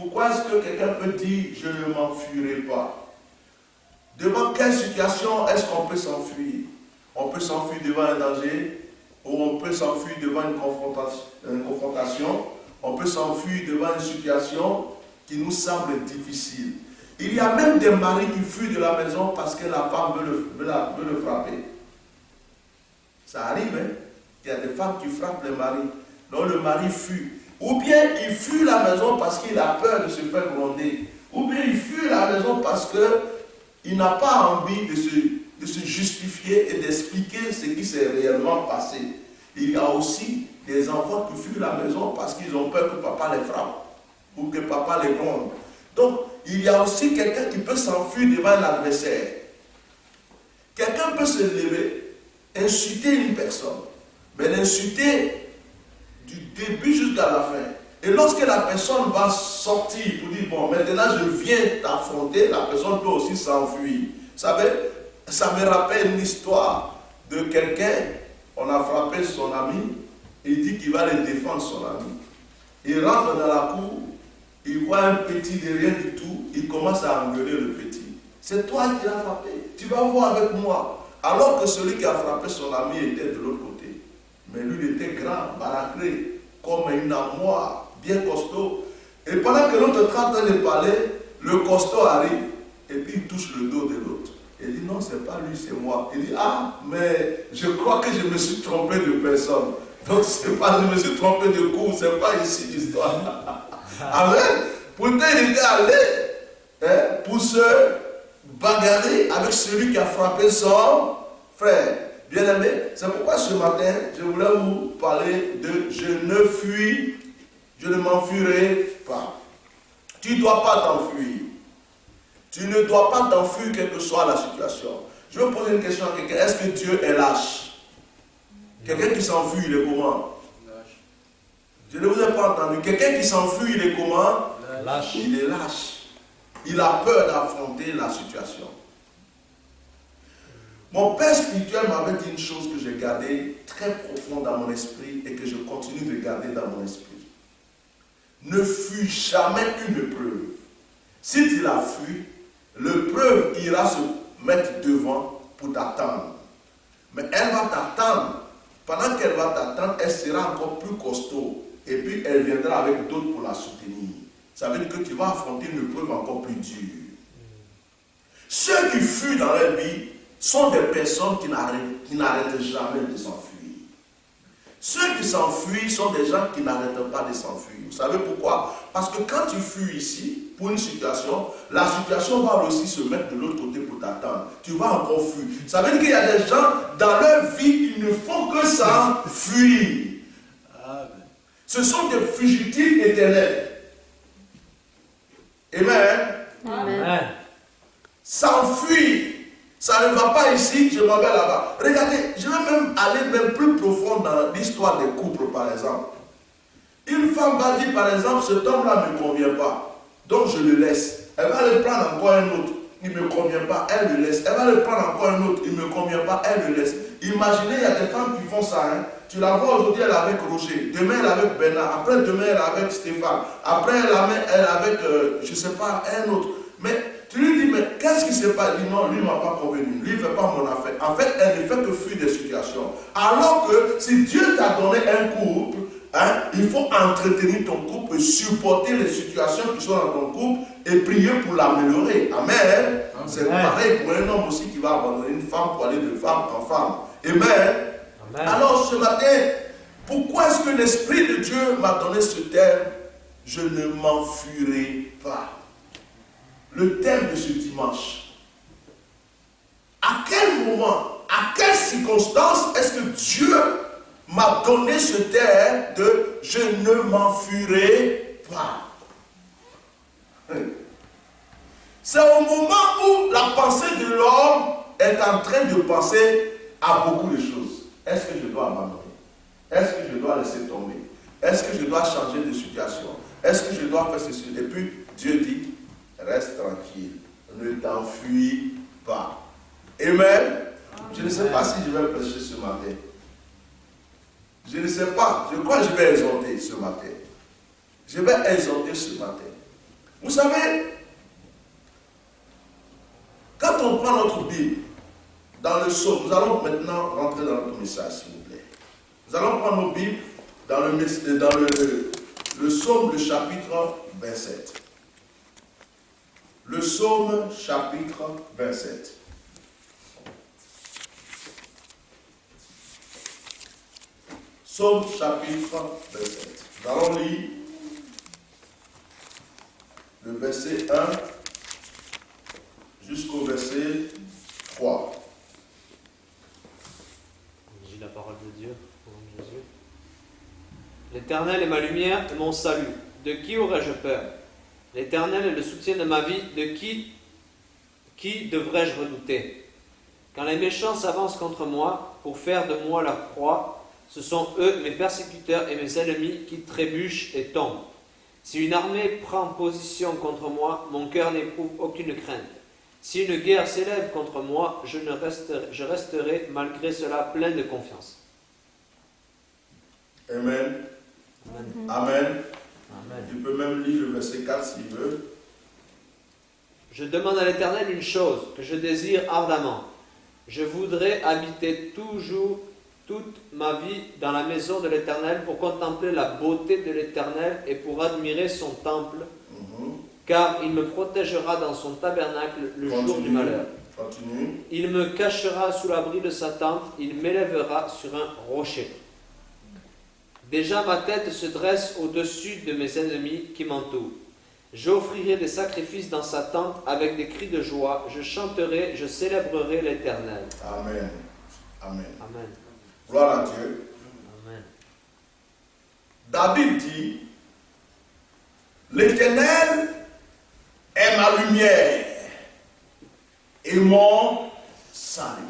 Pourquoi est-ce que quelqu'un peut dire « je ne m'enfuirai pas » Devant quelle situation est-ce qu'on peut s'enfuir? On peut s'enfuir devant un danger, ou on peut s'enfuir devant une confrontation, on peut s'enfuir devant une situation qui nous semble difficile. Il y a même des maris qui fuient de la maison parce que la femme veut le frapper. Ça arrive, hein? Il y a des femmes qui frappent les maris. Donc le mari fuit. Ou bien il fuit la maison parce qu'il a peur de se faire gronder. Ou bien il fuit la maison parce qu'il n'a pas envie de se justifier et d'expliquer ce qui s'est réellement passé. Il y a aussi des enfants qui fuient la maison parce qu'ils ont peur que papa les frappe ou que papa les gronde. Donc, il y a aussi quelqu'un qui peut s'enfuir devant l'adversaire. Quelqu'un peut se lever, insulter une personne, mais l'insulter du début jusqu'à la fin. Et lorsque la personne va sortir pour dire, bon, maintenant je viens t'affronter, la personne peut aussi s'enfuir. Vous savez, ça me rappelle une histoire de quelqu'un, on a frappé son ami, il dit qu'il va le défendre son ami. Il rentre dans la cour, il voit un petit de rien du tout, il commence à engueuler le petit. C'est toi qui l'as frappé, tu vas voir avec moi. Alors que celui qui a frappé son ami était de l'autre côté. Mais lui, il était grand, balacré, comme une armoire, bien costaud. Et pendant que l'autre est en train de parler, le costaud arrive et puis il touche le dos de l'autre. Il dit non, c'est pas lui, c'est moi. Il dit ah, mais je crois que je me suis trompé de personne. Donc c'est pas, je me suis trompé de cours, c'est pas ici l'histoire. Amen. Pourtant il était allé pour se bagarrer avec celui qui a frappé son frère. Bien aimé, c'est pourquoi ce matin, je voulais vous parler de je ne m'enfuirai pas. Tu ne dois pas t'enfuir. Tu ne dois pas t'enfuir quelle que soit la situation. Je vais poser une question à quelqu'un. Est-ce que Dieu est lâche? Quelqu'un qui s'enfuit, il est comment? Lâche. Je ne vous ai pas entendu. Quelqu'un qui s'enfuit, il est comment? Lâche. Il est lâche. Il a peur d'affronter la situation. Mon père spirituel m'avait dit une chose que j'ai gardée très profonde dans mon esprit et que je continue de garder dans mon esprit. Ne fuis jamais une épreuve. Si tu la fuis, l'épreuve ira se mettre devant pour t'attendre. Mais elle va t'attendre. Pendant qu'elle va t'attendre, elle sera encore plus costaud. Et puis elle viendra avec d'autres pour la soutenir. Ça veut dire que tu vas affronter une épreuve encore plus dure. Ceux qui fuient dans leur vie sont des personnes qui n'arrêtent jamais de s'enfuir. Ceux qui s'enfuient sont des gens qui n'arrêtent pas de s'enfuir. Vous savez pourquoi? Parce que quand tu fuis ici, pour une situation, la situation va aussi se mettre de l'autre côté pour t'attendre. Tu vas encore fuir. Ça veut dire qu'il y a des gens, dans leur vie, ils ne font que s'enfuir. Ce sont des fugitifs éternels. Amen. Amen. S'enfuir. Ça ne va pas ici, je m'en vais là-bas. Regardez, je vais même aller même plus profond dans l'histoire des couples, par exemple. Une femme va dire, par exemple, cet homme-là ne me convient pas, donc je le laisse. Elle va le prendre encore un autre, il ne me convient pas, elle le laisse. Elle va le prendre encore un autre, il ne me convient pas, elle le laisse. Imaginez, il y a des femmes qui font ça. Hein. Tu la vois aujourd'hui, elle est avec Roger, demain elle est avec Bernard, après demain elle est avec Stéphane, après elle est avec, je ne sais pas, un autre. Mais tu lui dis, mais qu'est-ce qui s'est passé? Il dit non, lui ne m'a pas convenu, lui ne fait pas mon affaire. En fait, elle ne fait que fuir des situations. Alors que si Dieu t'a donné un couple, hein, il faut entretenir ton couple, supporter les situations qui sont dans ton couple et prier pour l'améliorer. Amen. C'est pareil pour un homme aussi qui va abandonner une femme pour aller de femme en femme. Amen. Amen. Alors ce matin, pourquoi est-ce que l'Esprit de Dieu m'a donné ce terme? Je ne m'enfuirai pas. Le thème de ce dimanche. À quel moment, à quelle circonstance est-ce que Dieu m'a donné ce terme de je ne m'enfuirai pas? C'est au moment où la pensée de l'homme est en train de penser à beaucoup de choses. Est-ce que je dois abandonner? Est-ce que je dois laisser tomber? Est-ce que je dois changer de situation? Est-ce que je dois faire ceci? Et puis Dieu dit, reste tranquille, ne t'enfuis pas. Amen. Je ne sais pas si je vais prêcher ce matin. Je ne sais pas. Je crois que je vais exhorter ce matin. Je vais exhorter ce matin. Vous savez, quand on prend notre Bible, dans le psaume, nous allons maintenant rentrer dans notre message, s'il vous plaît. Nous allons prendre nos Bibles dans le psaume, le chapitre 27. Le psaume, chapitre 27. Psaume, chapitre 27. Nous allons lire le verset 1 jusqu'au verset 3. J'ai la parole de Dieu, au nom de Jésus. L'Éternel est ma lumière et mon salut. De qui aurais-je peur? L'Éternel est le soutien de ma vie. De qui devrais-je redouter? Quand les méchants s'avancent contre moi pour faire de moi leur proie, ce sont eux, mes persécuteurs et mes ennemis, qui trébuchent et tombent. Si une armée prend position contre moi, mon cœur n'éprouve aucune crainte. Si une guerre s'élève contre moi, je resterai malgré cela plein de confiance. Amen. Amen. Amen. Amen. Tu peux même lire le verset 4 s'il veut. Je demande à l'Éternel une chose que je désire ardemment. Je voudrais habiter toujours toute ma vie dans la maison de l'Éternel pour contempler la beauté de l'Éternel et pour admirer son temple, car il me protégera dans son tabernacle le jour du malheur. Continue. Il me cachera sous l'abri de sa tente, il m'élèvera sur un rocher. Déjà ma tête se dresse au-dessus de mes ennemis qui m'entourent. J'offrirai des sacrifices dans sa tente avec des cris de joie. Je chanterai, je célébrerai l'Éternel. Amen. Amen. Amen. Gloire à Dieu. Amen. David dit, l'Éternel est ma lumière et mon salut.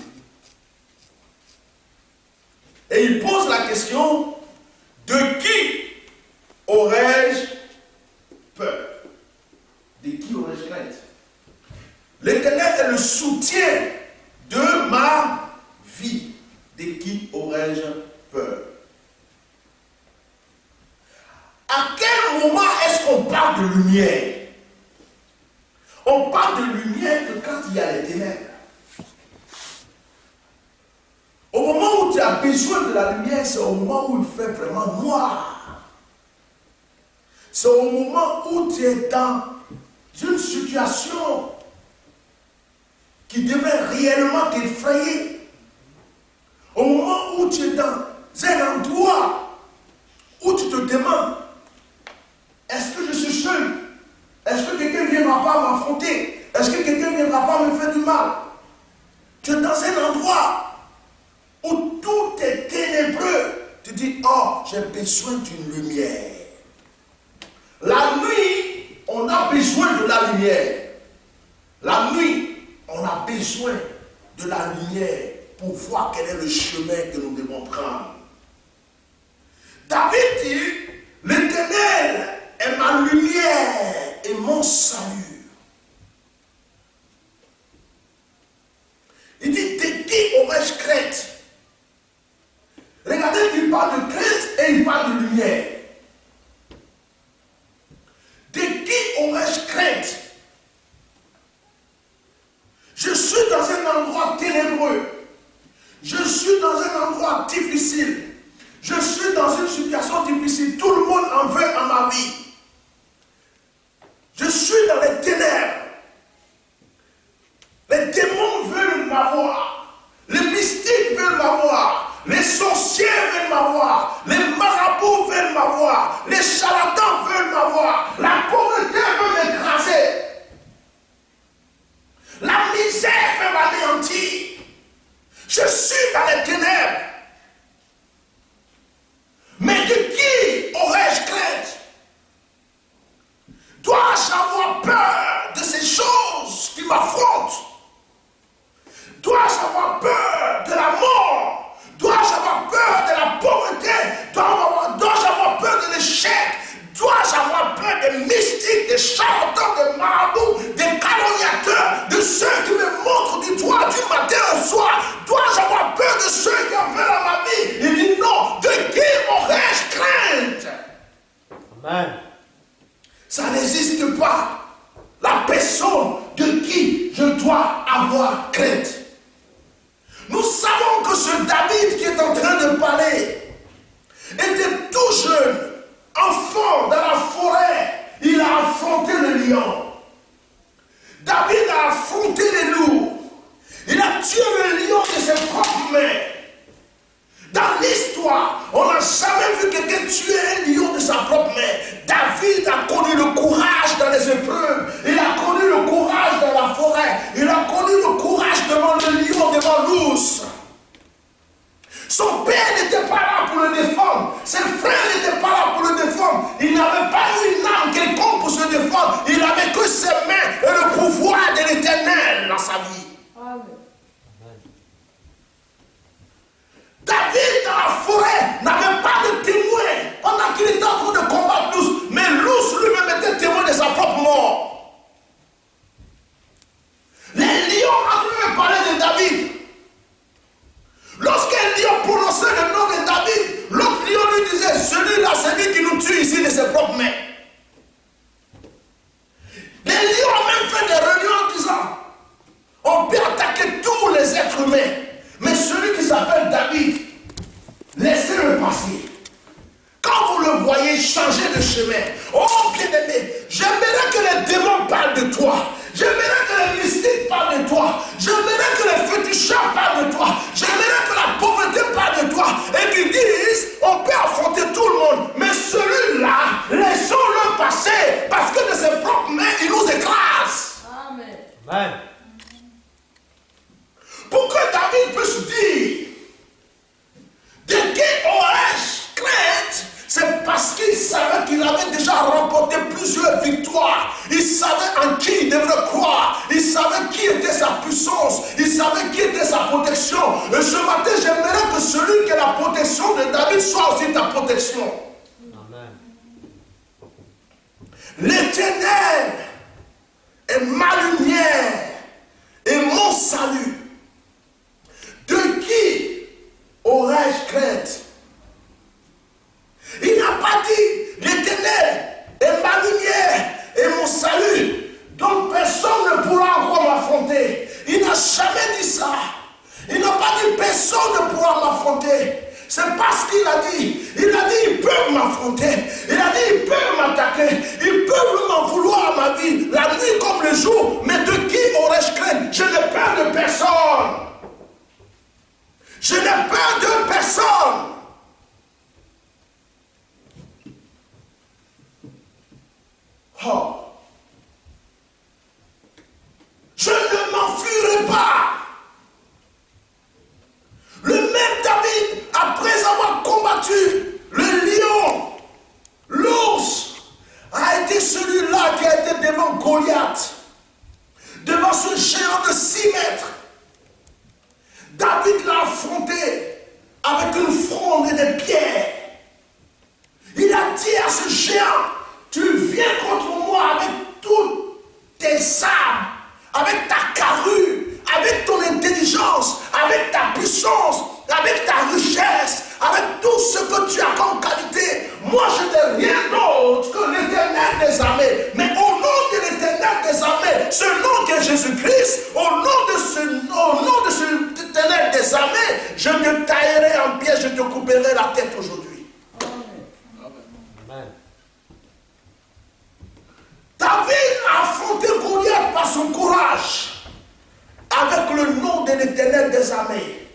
Et il pose la question, de qui aurais-je peur? De qui aurais-je crainte? L'Éternel est le soutien de ma vie. De qui aurais-je peur? À quel moment est-ce qu'on parle de lumière? On parle de lumière que quand il y a les ténèbres. Au moment où tu as besoin de la lumière, c'est au moment où il fait vraiment noir. C'est au moment où tu es dans une situation qui devait réellement t'effrayer. Au moment où tu es dans un endroit où tu te demandes, est-ce que je suis seul? Est-ce que quelqu'un ne viendra pas m'affronter? Est-ce que quelqu'un ne viendra pas me faire du mal? Tu es dans un endroit où tout est ténébreux. Tu dis, oh, j'ai besoin d'une lumière. La nuit, on a besoin de la lumière. La nuit, on a besoin de la lumière pour voir quel est le chemin que nous devons prendre. David dit, l'Éternel est ma lumière et mon salut. Il dit, de qui aurais-je crainte? Regardez, il parle de crainte et il parle de lumière. De qui aurais-je crainte? Je suis dans un endroit ténébreux. Je suis dans un endroit difficile. Je suis dans une situation difficile. Tout le monde en veut à ma vie. Je suis dans les ténèbres. Les démons veulent m'avoir. Les mystiques veulent m'avoir. Les sorciers veulent m'avoir. Les marabouts veulent m'avoir. Les charlatans veulent m'avoir. La pauvreté veut m'écraser. La misère veut m'anéantir. Je suis dans les ténèbres. Mais de qui aurais-je crainte? Dois-je avoir peur de ces choses qui m'affrontent? Dois-je avoir peur de la mort? Dois-je avoir peur de la pauvreté? Dois-je avoir peur de l'échec? Dois-je avoir peur des mystiques, des charlatans, des marabouts, des calomniateurs, de ceux qui me montrent du doigt du matin au soir? Dois-je avoir peur de ceux qui en veulent à ma vie? Il dit non, de qui aurais-je crainte? Amen. Ça n'existe pas. personne de qui je dois avoir crainte. Nous savons que ce David qui est en train de parler était tout jeune, enfant dans la forêt. Il a affronté le lion. David a affronté les loups. Il a tué le lion de ses propres mains. Dans l'histoire, on n'a jamais vu quelqu'un tuer un lion de sa propre main. David a connu le courage dans les épreuves. Il a connu le courage dans la forêt. Il a connu le courage devant le lion, devant l'ours. Son père n'était pas là pour le défendre. Ses frères n'étaient pas là pour le défendre. Il n'avait pas eu une arme quelconque pour se défendre. Il n'avait que ses mains et le pouvoir de l'Éternel dans sa vie. Amen. David dans la forêt n'avait pas de témoin pendant qu'il était en train de combattre l'ours. Mais l'ours lui-même était témoin de sa propre mort. Les lions avaient parlé de David. Lorsqu'un lion prononçait le nom de David, l'autre lion lui disait, celui-là, c'est lui qui nous tue ici de ses propres mains. Les lions ont même fait des réunions en disant, on peut attaquer tous les êtres humains, mais celui qui s'appelle David, laissez-le passer. Quand vous le voyez changer de chemin, oh bien-aimé, j'aimerais que les démons parlent de toi. J'aimerais que les mystiques parlent de toi. J'aimerais que les fétichards parlent de toi. J'aimerais que la pauvreté parle de toi. Et qu'ils disent, on peut affronter tout le monde. Mais celui-là, laissons-le passer. Parce que de ses propres mains, il nous écrase. Amen. Amen. Pour que David puisse dire, de qui aurais-je crainte? C'est parce qu'il savait qu'il avait déjà remporté plusieurs victoires. Il savait en qui il devrait croire. Il savait qui était sa puissance. Il savait qui était sa protection. Et ce matin, j'aimerais que celui qui est la protection de David soit aussi ta protection. Amen. L'Éternel est ma lumière et mon salut. De qui aurais-je crainte? Il n'a pas dit, l'Éternel est ma lumière et mon salut, donc personne ne pourra encore m'affronter. Il n'a jamais dit ça. Il n'a pas dit, personne ne pourra m'affronter. C'est parce qu'il a dit. Il a dit, ils peuvent m'affronter. Il a dit, ils peuvent m'attaquer. Ils peuvent m'en vouloir à ma vie, la nuit comme le jour. Mais de qui aurais-je crainte? Je n'ai peur de personne. Je n'ai peur de personne. Oh. Je ne m'enfuirai pas. Le même David, après avoir combattu le lion, l'ours, a été celui-là qui a été devant Goliath, devant ce géant de 6 mètres. David l'a affronté avec une fronde et des pierres. Il a dit à ce géant, tu viens contre moi avec toutes tes armes, avec ta carrure, avec ton intelligence, avec ta puissance, avec ta richesse, avec tout ce que tu as comme qualité. Moi, je n'ai rien d'autre que l'Éternel des armées. Mais au nom de l'Éternel des armées, ce nom qui est Jésus-Christ, au nom de ce Éternel des armées, je te taillerai en pièces, je te couperai la tête aujourd'hui. Amen. David a affronté Goliath par son courage. Avec le nom de l'Éternel des armées,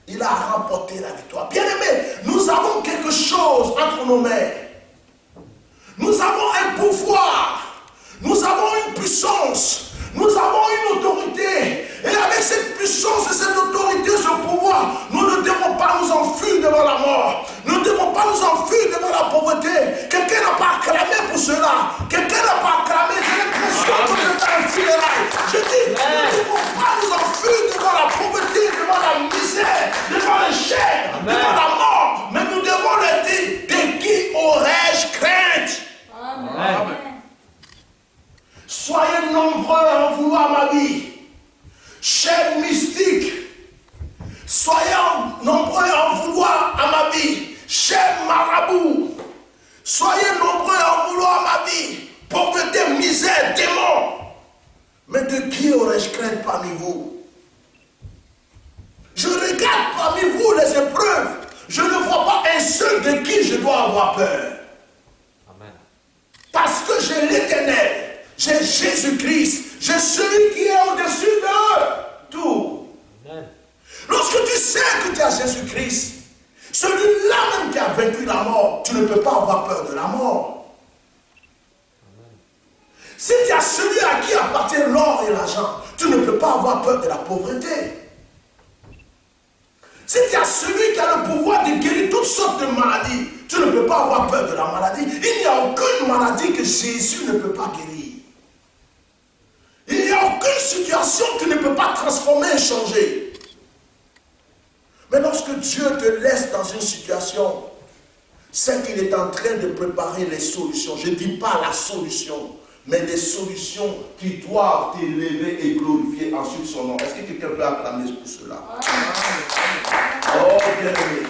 il a remporté la victoire. Bien-aimés, nous avons quelque chose entre nos mains. Nous avons un pouvoir. Nous avons une puissance. Nous avons une autorité. Et avec cette puissance et cette autorité, ce pouvoir, nous ne devons pas nous enfuir devant la mort. Nous ne devons pas nous enfuir devant la pauvreté. Quelqu'un n'a pas acclamé pour cela. Quelqu'un n'a pas acclamé. J'ai l'impression que c'est un funérail. Je dis, nous ne devons pas nous enfuir devant la pauvreté, devant la misère, devant le chèque, devant la mort. Mais nous devons le dire, de qui aurais-je crainte? Amen. Soyez nombreux à en vouloir ma vie. Chers mystiques, soyez nombreux à en vouloir à ma vie. Chers marabouts, soyez nombreux à en vouloir à ma vie. Pauvreté, misère, démons. tu ne peux pas avoir peur de la mort. Si tu as celui à qui appartient l'or et l'argent, tu ne peux pas avoir peur de la pauvreté. Si tu as celui qui a le pouvoir de guérir toutes sortes de maladies, tu ne peux pas avoir peur de la maladie. Il n'y a aucune maladie que Jésus ne peut pas guérir. Il n'y a aucune situation qui ne peut pas transformer et changer. Mais lorsque Dieu te laisse dans une situation, c'est qu'il est en train de préparer les solutions. Je ne dis pas la solution, mais les solutions qui doivent t'élever et glorifier ensuite son nom. Est-ce que quelqu'un peut acclamer pour cela? Oh, bien-aimé.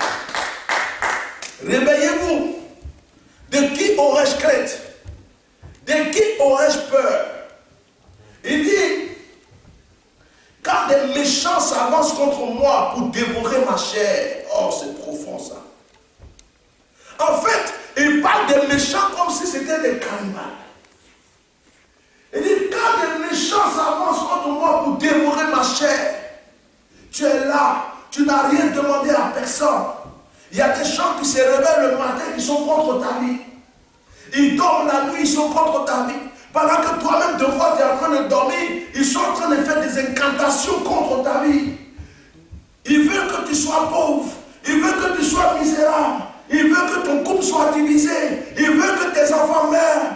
Réveillez-vous. De qui aurais-je crainte? De qui aurais-je peur? Il dit, quand des méchants s'avancent contre moi pour dévorer ma chair. Oh, c'est profond ça. En fait, il parle des méchants comme si c'était des cannibales. Il dit, quand des méchants s'avancent contre moi pour dévorer ma chair, tu es là, tu n'as rien demandé à personne. Il y a des gens qui se réveillent le matin, qui sont contre ta vie. Ils dorment la nuit, ils sont contre ta vie. Pendant que toi-même, de fois, tu es en train de dormir, ils sont en train de faire des incantations contre ta vie. Ils veulent que tu sois pauvre. Ils veulent que tu sois misérable. Ils veulent que ton couple soit divisé. Ils veulent que tes enfants meurent.